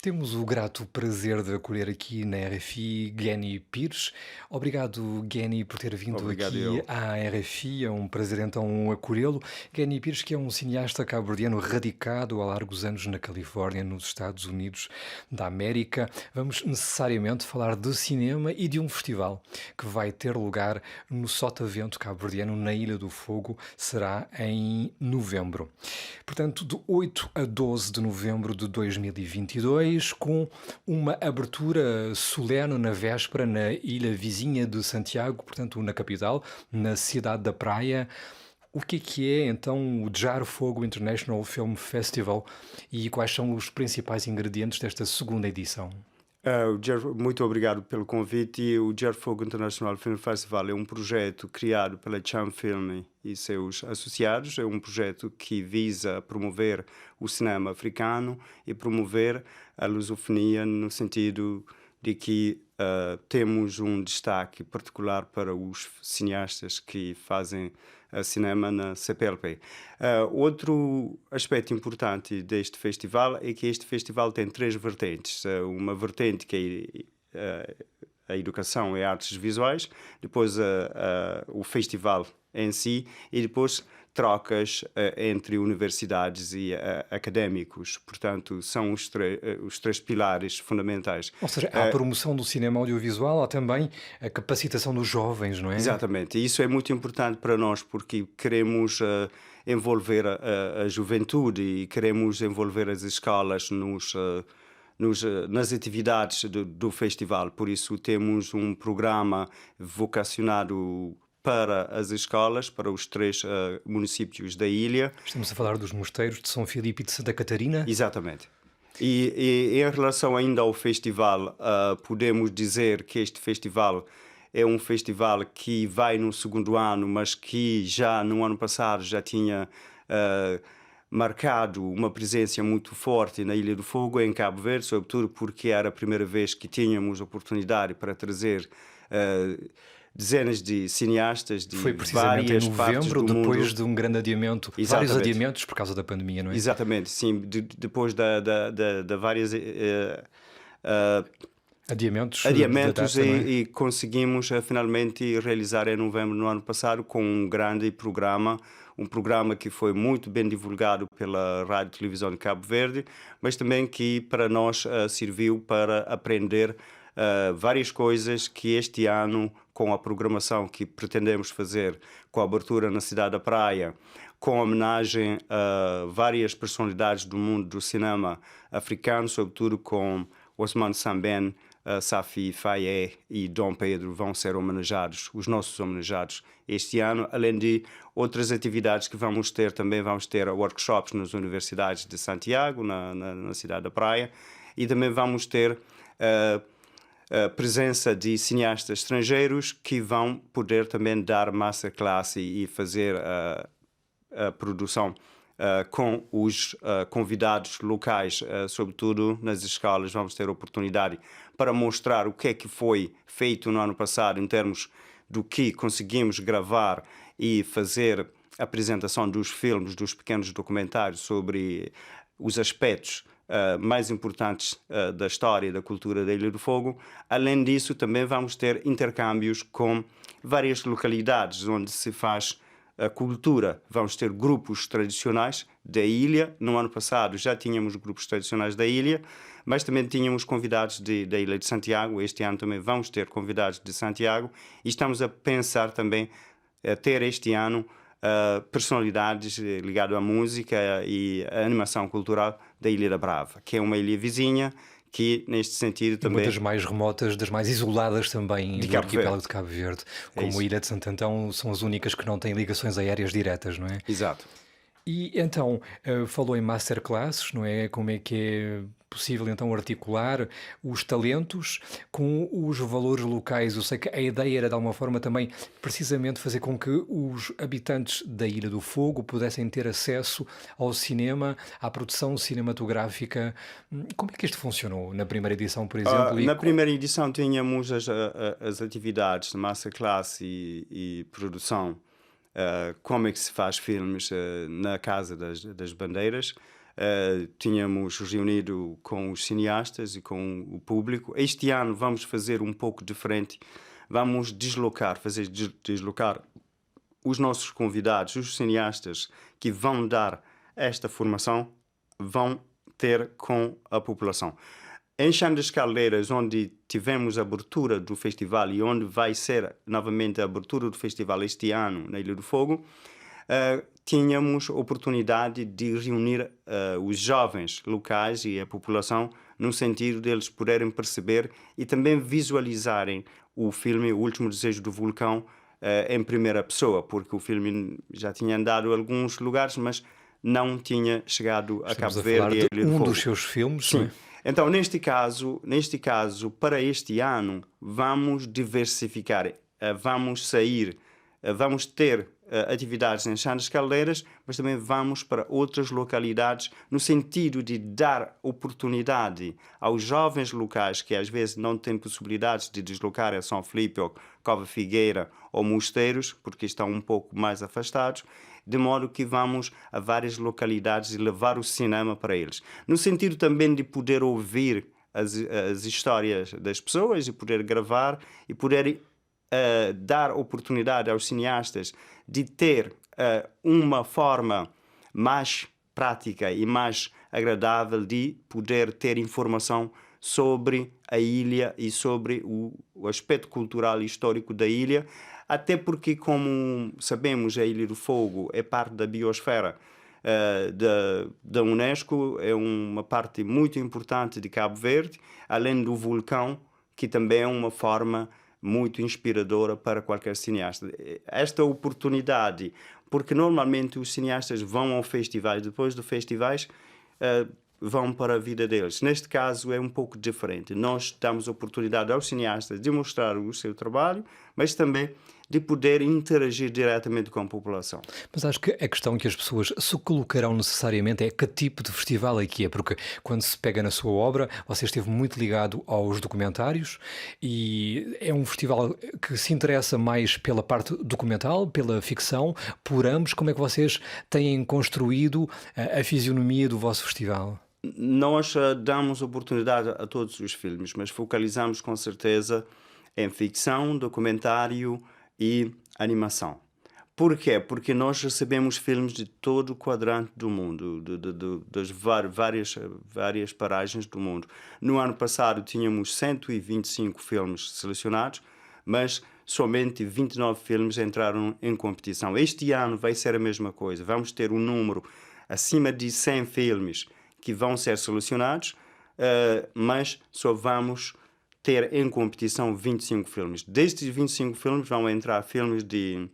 Temos o grato prazer de acolher aqui na RFI Gueni Pires. Obrigado, Gueni, por ter vindo Obrigado aqui eu. à RFI. É um prazer então acolhê-lo. Gueni Pires, que é um cineasta cabo-verdiano radicado há largos anos na Califórnia, nos Estados Unidos da América. Vamos necessariamente falar de cinema e de um festival que vai ter lugar no Sotavento cabo-verdiano, na Ilha do Fogo. Será em novembro. Portanto, de 8 a 12 de novembro de 2022, com uma abertura solene na véspera na ilha vizinha de Santiago, portanto, na capital, na cidade da Praia. O que é então o Jar Fogo International Film Festival e quais são os principais ingredientes desta segunda edição? Muito obrigado pelo convite. O Fogo International Film Festival é um projeto criado pela Cham Film e seus associados. É um projeto que visa promover o cinema africano e promover a lusofonia no sentido de que temos um destaque particular para os cineastas que fazem cinema na CPLP. Outro aspecto importante deste festival é que este festival tem três vertentes. Uma vertente que é a educação e artes visuais, depois o festival em si e depois trocas entre universidades e académicos. Portanto, são os três pilares fundamentais. Ou seja, há a promoção do cinema audiovisual, há também a capacitação dos jovens, não é? Exatamente, e isso é muito importante para nós porque queremos envolver a juventude e queremos envolver as escolas nas atividades do festival. Por isso, temos um programa vocacionado para as escolas, para os três municípios da ilha. Estamos a falar dos mosteiros de São Filipe e de Santa Catarina. Exatamente. E em relação ainda ao festival, podemos dizer que este festival é um festival que vai no segundo ano, mas que já no ano passado já tinha marcado uma presença muito forte na Ilha do Fogo, em Cabo Verde, sobretudo porque era a primeira vez que tínhamos oportunidade para trazer dezenas de cineastas de Foi precisamente em várias partes novembro, do mundo. depois de um grande adiamento, vários Exatamente. adiamentos por causa da pandemia, não é? Exatamente, sim. Depois da várias eh, Adiamentos da adiamentos data, não é? e conseguimos finalmente realizar em novembro no ano passado com um grande programa, um programa que foi muito bem divulgado pela Rádio e Televisão de Cabo Verde, mas também que para nós serviu para aprender várias coisas que este ano, com a programação que pretendemos fazer, com a abertura na Cidade da Praia, com homenagem a várias personalidades do mundo do cinema africano, sobretudo com Osman Sambene, Safi Faye e Dom Pedro vão ser homenageados, os nossos homenageados este ano, além de outras atividades que vamos ter também. Vamos ter workshops nas universidades de Santiago, na Cidade da Praia, e também vamos ter a presença de cineastas estrangeiros que vão poder também dar masterclass e fazer a produção com os convidados locais, sobretudo nas escolas. Vamos ter oportunidade para mostrar o que é que foi feito no ano passado em termos do que conseguimos gravar e fazer a apresentação dos filmes, dos pequenos documentários sobre os aspectos mais importantes da história e da cultura da Ilha do Fogo. Além disso, também vamos ter intercâmbios com várias localidades onde se faz a cultura. Vamos ter grupos tradicionais da ilha. No ano passado já tínhamos grupos tradicionais da ilha, mas também tínhamos convidados da Ilha de Santiago. Este ano também vamos ter convidados de Santiago e estamos a pensar também a ter este ano personalidades ligadas à música e à animação cultural da Ilha da Brava, que é uma ilha vizinha que, neste sentido, E uma também das mais remotas, das mais isoladas também de do Cabo arquipélago Verde. de Cabo Verde. É Como a isso. Ilha de Santo Antão são as únicas que não têm ligações aéreas diretas, não é? Exato. E então, falou em masterclasses, não é? Como é que é possível então articular os talentos com os valores locais? Eu sei que a ideia era de alguma forma também precisamente fazer com que os habitantes da Ilha do Fogo pudessem ter acesso ao cinema, à produção cinematográfica. Como é que isto funcionou na primeira edição, por exemplo? Na primeira edição tínhamos as atividades de masterclass e produção como é que se faz filmes na Casa das Bandeiras. Tínhamos reunido com os cineastas e com o público. Este ano vamos fazer um pouco diferente. Vamos fazer deslocar os nossos convidados, os cineastas que vão dar esta formação, vão ter com a população. Em Chão das Caldeiras, onde tivemos a abertura do festival e onde vai ser novamente a abertura do festival este ano na Ilha do Fogo, tínhamos oportunidade de reunir os jovens locais e a população no sentido deles poderem perceber e também visualizarem o filme O Último Desejo do Vulcão em primeira pessoa, porque o filme já tinha andado a alguns lugares, mas não tinha chegado a Estamos Cabo a falar Verde e a de Ilha do um Fogo. dos seus filmes, não Sim. é? Então, neste caso, para este ano, vamos diversificar, vamos ter atividades em Chão das Caldeiras, mas também vamos para outras localidades, no sentido de dar oportunidade aos jovens locais que às vezes não têm possibilidades de deslocar a São Filipe, ou Cova Figueira ou Mosteiros, porque estão um pouco mais afastados, de modo que vamos a várias localidades e levar o cinema para eles. No sentido também de poder ouvir as histórias das pessoas e poder gravar e poder dar oportunidade aos cineastas de ter uma forma mais prática e mais agradável de poder ter informação sobre a ilha e sobre o aspecto cultural e histórico da ilha, até porque, como sabemos, a Ilha do Fogo é parte da biosfera da Unesco, é uma parte muito importante de Cabo Verde, além do vulcão, que também é uma forma muito inspiradora para qualquer cineasta. Esta oportunidade, porque normalmente os cineastas vão aos festivais, depois dos festivais vão para a vida deles. Neste caso é um pouco diferente. Nós damos oportunidade aos cineastas de mostrar o seu trabalho, mas também de poder interagir diretamente com a população. Mas acho que a questão que as pessoas se colocarão necessariamente é que tipo de festival é que é, porque quando se pega na sua obra, você esteve muito ligado aos documentários e é um festival que se interessa mais pela parte documental, pela ficção, por ambos. Como é que vocês têm construído a fisionomia do vosso festival? Nós damos oportunidade a todos os filmes, mas focalizamos com certeza em ficção, documentário e animação. Por quê? Porque nós recebemos filmes de todo o quadrante do mundo, das várias paragens do mundo. No ano passado tínhamos 125 filmes selecionados, mas somente 29 filmes entraram em competição. Este ano vai ser a mesma coisa. Vamos ter um número acima de 100 filmes que vão ser selecionados, mas só vamos ter em competição 25 filmes. Destes 25 filmes vão entrar filmes de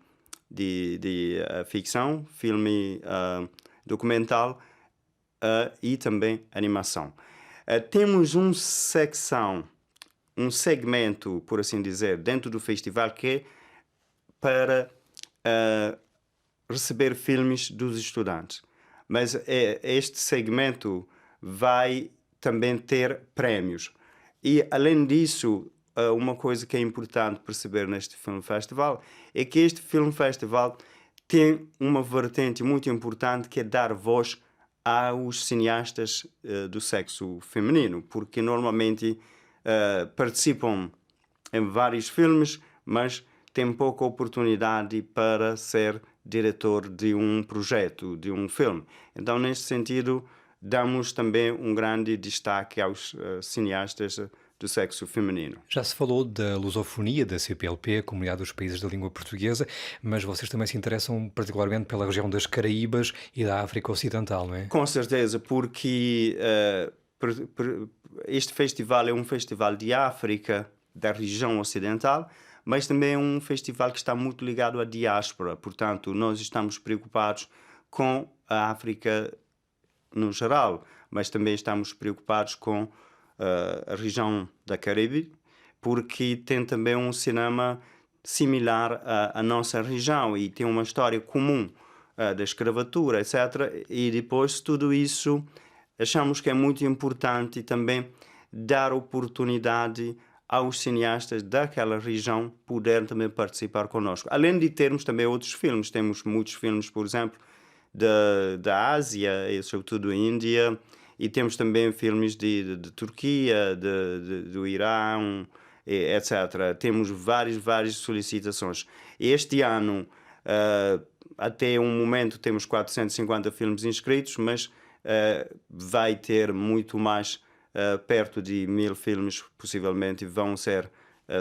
ficção, filme documental e também animação. Temos um segmento, por assim dizer, dentro do festival que é para receber filmes dos estudantes. Mas este segmento vai também ter prémios. E, além disso, uma coisa que é importante perceber neste Film Festival é que este Film Festival tem uma vertente muito importante que é dar voz aos cineastas do sexo feminino, porque normalmente participam em vários filmes, mas têm pouca oportunidade para ser diretor de um projeto, de um filme. Então, neste sentido, damos também um grande destaque aos cineastas do sexo feminino. Já se falou da lusofonia da CPLP, a Comunidade dos Países da Língua Portuguesa, mas vocês também se interessam particularmente pela região das Caraíbas e da África Ocidental, não é? Com certeza, porque este festival é um festival de África, da região ocidental, mas também é um festival que está muito ligado à diáspora. Portanto, nós estamos preocupados com a África no geral, mas também estamos preocupados com a região da Caribe, porque tem também um cinema similar à nossa região e tem uma história comum da escravatura, etc. E depois tudo isso achamos que é muito importante também dar oportunidade aos cineastas daquela região poderem também participar conosco. Além de termos também outros filmes, temos muitos filmes, por exemplo, da Ásia, e sobretudo Índia, e temos também filmes de Turquia, do Irã, etc. Temos várias solicitações. Este ano, até um momento, temos 450 filmes inscritos, mas vai ter muito mais, perto de 1000 filmes, possivelmente, vão ser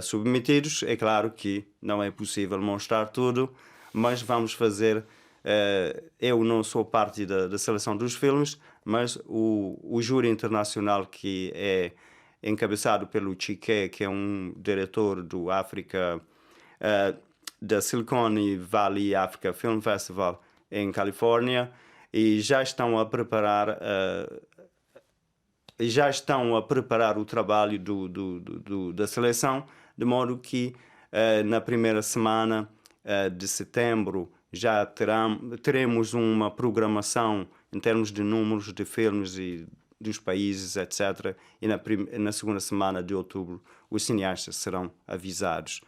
submetidos. É claro que não é possível mostrar tudo, mas vamos fazer. Eu não sou parte da seleção dos filmes, mas o júri internacional, que é encabeçado pelo Chiquet, que é um diretor do África, da Silicon Valley Africa Film Festival em Califórnia, e já estão a preparar o trabalho da seleção, de modo que na primeira semana de setembro já teremos uma programação em termos de números de filmes e dos países, etc. E na segunda semana de outubro os cineastas serão avisados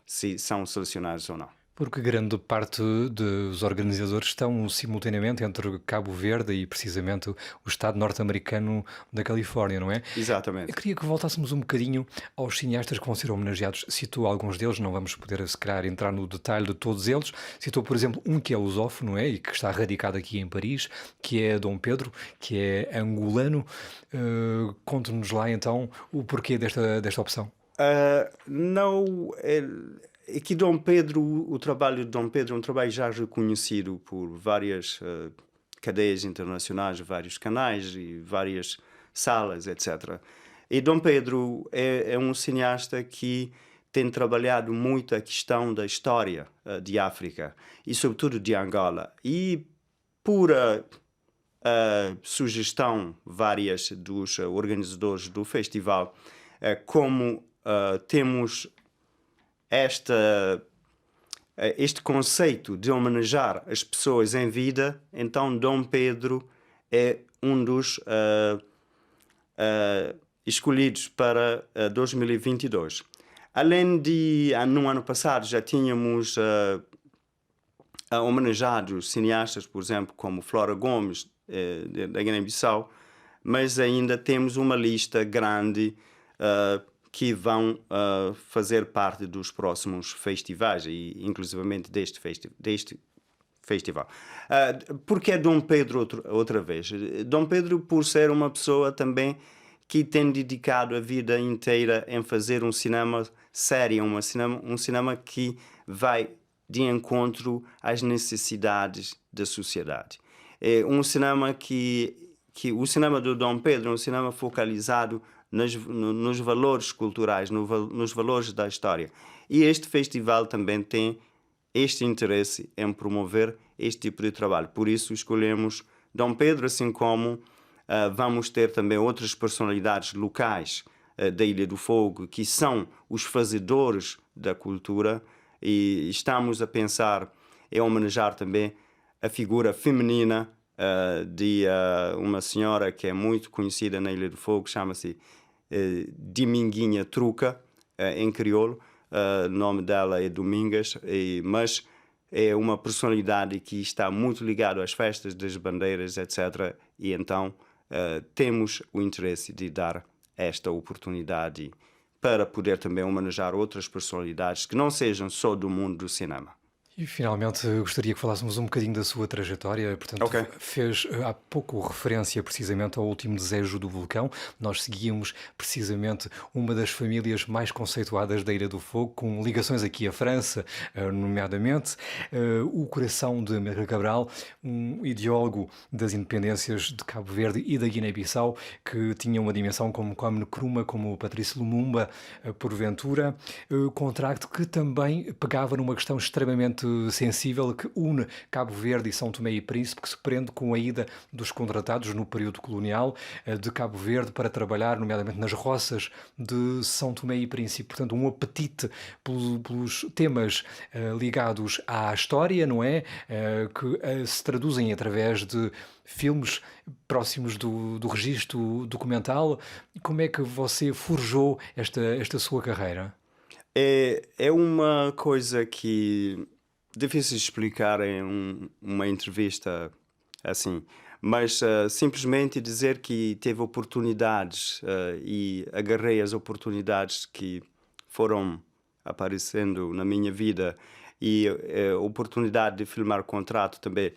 se são selecionados ou não. Porque grande parte dos organizadores estão simultaneamente entre Cabo Verde e precisamente o estado norte-americano da Califórnia, não é? Exatamente. Eu queria que voltássemos um bocadinho aos cineastas que vão ser homenageados. Citou alguns deles, não vamos poder, se calhar, entrar no detalhe de todos eles. Citou, por exemplo, um que é lusófono, não é? E que está radicado aqui em Paris, que é Dom Pedro, que é angolano. Conte-nos lá, então, o porquê desta opção. Não, é que Dom Pedro, o trabalho de Dom Pedro é um trabalho já reconhecido por várias cadeias internacionais, vários canais e várias salas, etc. E Dom Pedro é um cineasta que tem trabalhado muito a questão da história de África e sobretudo de Angola. E por sugestão várias dos organizadores do festival, como temos este conceito de homenagear as pessoas em vida, então Dom Pedro é um dos escolhidos para 2022. Além de, no ano passado, já tínhamos homenageado cineastas, por exemplo, como Flora Gomes, da Guiné-Bissau, mas ainda temos uma lista grande que vão fazer parte dos próximos festivais, e inclusivamente deste festival. Por que Dom Pedro outra vez? Dom Pedro, por ser uma pessoa também que tem dedicado a vida inteira em fazer um cinema sério, um cinema que vai de encontro às necessidades da sociedade. É um cinema que o cinema do Dom Pedro é um cinema focalizado nos valores culturais, nos valores da história. E este festival também tem este interesse em promover este tipo de trabalho. Por isso escolhemos Dom Pedro, assim como vamos ter também outras personalidades locais da Ilha do Fogo, que são os fazedores da cultura, e estamos a pensar em homenagear também a figura feminina de uma senhora que é muito conhecida na Ilha do Fogo, chama-se Dominguinha Truca, em crioulo. O nome dela é Domingas, mas é uma personalidade que está muito ligada às festas das bandeiras, etc. E então temos o interesse de dar esta oportunidade para poder também homenagear outras personalidades que não sejam só do mundo do cinema. E finalmente gostaria que falássemos um bocadinho da sua trajetória. Portanto, Ok. fez há pouco referência precisamente ao último desejo do vulcão. Nós seguíamos precisamente uma das famílias mais conceituadas da Ilha do Fogo, com ligações aqui à França, nomeadamente. O coração de Amílcar Cabral, um ideólogo das independências de Cabo Verde e da Guiné-Bissau, que tinha uma dimensão como Kwame Nkrumah, como o Patrício Lumumba, porventura. Contracto que também pegava numa questão extremamente bastante sensível que une Cabo Verde e São Tomé e Príncipe, que se prende com a ida dos contratados no período colonial de Cabo Verde para trabalhar, nomeadamente nas roças de São Tomé e Príncipe. Portanto, um apetite pelos temas ligados à história, não é? Que se traduzem através de filmes próximos do registro documental. Como é que você forjou esta sua carreira? É uma coisa que difícil de explicar em uma entrevista assim, mas simplesmente dizer que teve oportunidades e agarrei as oportunidades que foram aparecendo na minha vida e a oportunidade de filmar Contrato também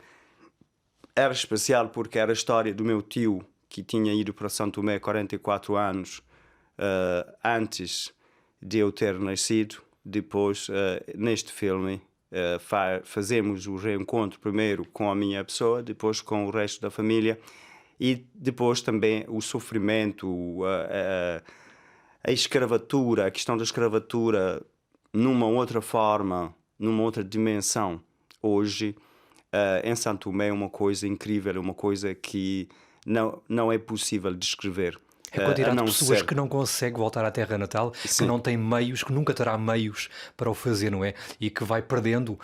era especial porque era a história do meu tio que tinha ido para São Tomé há 44 anos antes de eu ter nascido. Depois, neste filme, fazemos o reencontro primeiro com a minha pessoa, depois com o resto da família e depois também o sofrimento, a escravatura, a questão da escravatura numa outra forma, numa outra dimensão. Hoje, em São Tomé é uma coisa incrível, é uma coisa que não é possível descrever. A A quantidade de não pessoas ser. que não consegue voltar à terra natal, que Sim. não tem meios, que nunca terá meios para o fazer, não é? E que vai perdendo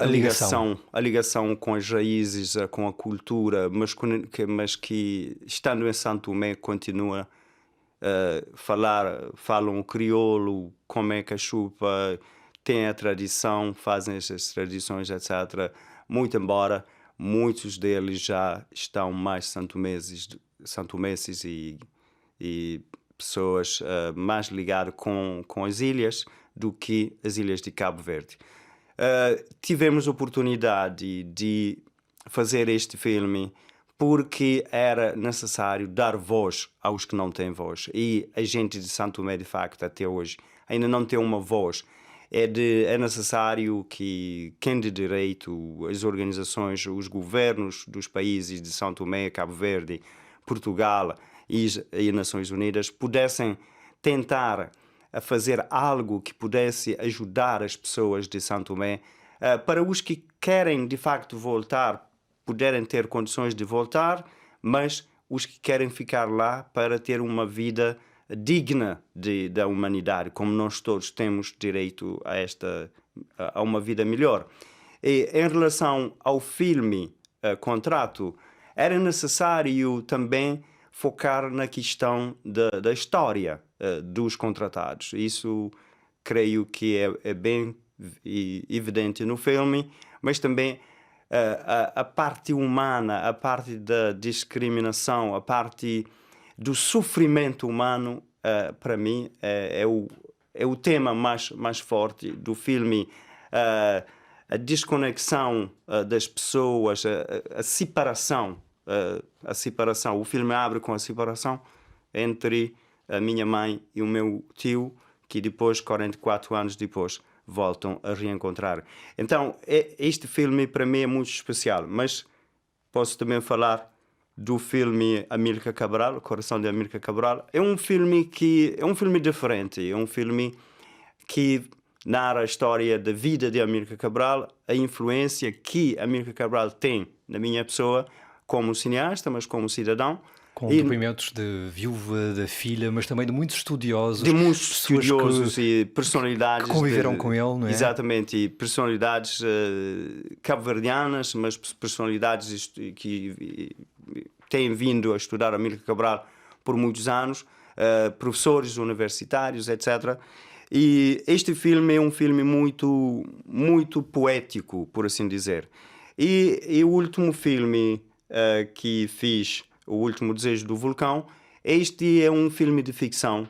a A ligação. ligação, a ligação com as raízes, com a cultura, mas que estando em São Tomé continua falam o crioulo, como é que a chupa, tem a tradição, fazem essas tradições, etc. Muito embora muitos deles já estão mais santomenses e pessoas mais ligadas com as ilhas do que as ilhas de Cabo Verde. Tivemos oportunidade de fazer este filme porque era necessário dar voz aos que não têm voz. E a gente de São Tomé, de facto, até hoje, ainda não tem uma voz. É necessário que quem de direito, as organizações, os governos dos países de São Tomé, Cabo Verde, Portugal e Nações Unidas pudessem tentar a fazer algo que pudesse ajudar as pessoas de São Tomé, para os que querem de facto voltar, puderem ter condições de voltar, mas os que querem ficar lá para ter uma vida digna da humanidade, como nós todos temos direito a uma vida melhor. E, em relação ao filme Contrato, era necessário também focar na questão da história dos contratados. Isso creio que é bem evidente no filme, mas também a parte humana, a parte da discriminação, a parte do sofrimento humano, para mim, é o tema mais forte do filme. A desconexão das pessoas, a separação. A separação. O filme abre com a separação entre a minha mãe e o meu tio, que depois, 44 anos depois, voltam a reencontrar. Então, este filme para mim é muito especial, mas posso também falar do filme Amílcar Cabral, Coração de Amílcar Cabral. É um filme diferente, é um filme que narra a história da vida de Amílcar Cabral, a influência que Amílcar Cabral tem na minha pessoa, como cineasta, mas como cidadão. Com E depoimentos de viúva, da filha, mas também de muitos estudiosos, de muitos pessoas estudiosos e personalidades. que conviveram com ele, não é? Exatamente, e personalidades cabo-verdianas, mas personalidades que têm vindo a estudar Amílcar Cabral por muitos anos, professores universitários, etc. E este filme é um filme muito, muito poético, por assim dizer. E o último filme que fiz, O Último Desejo do Vulcão, este é um filme de ficção,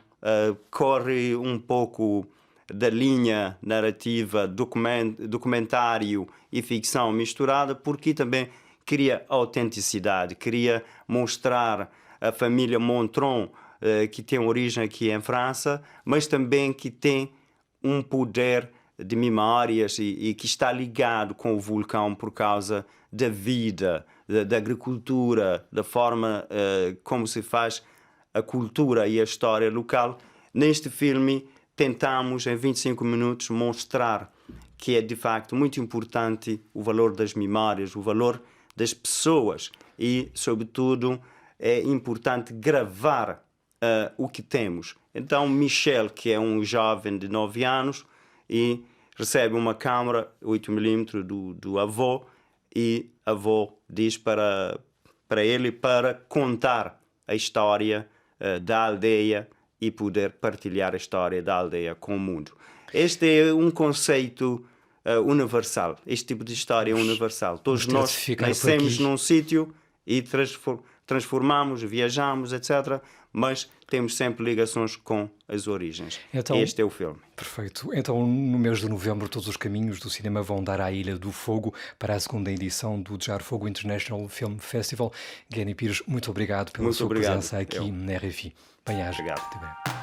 corre um pouco da linha narrativa, documentário e ficção misturada, porque também queria autenticidade, queria mostrar a família Montron, que tem origem aqui em França, mas também que tem um poder de memórias e que está ligado com o vulcão por causa da vida, da agricultura, da forma como se faz a cultura e a história local. Neste filme tentamos em 25 minutos mostrar que é de facto muito importante o valor das memórias, o valor das pessoas e, sobretudo, é importante gravar o que temos. Então, Michel, que é um jovem de 9 anos, e recebe uma câmera 8mm do avô, e a avó diz para ele para contar a história da aldeia e poder partilhar a história da aldeia com o mundo. Este é um conceito universal. Este tipo de história é universal. Todos nós nascemos num sítio e transformamos, viajamos, etc. Mas temos sempre ligações com as origens. Então, este é o filme. Perfeito. Então, no mês de novembro, todos os caminhos do cinema vão dar à Ilha do Fogo para a segunda edição do Dejar Fogo International Film Festival. Guény Pires, muito obrigado pela sua presença aqui na RFI. Bem-aja. Obrigado.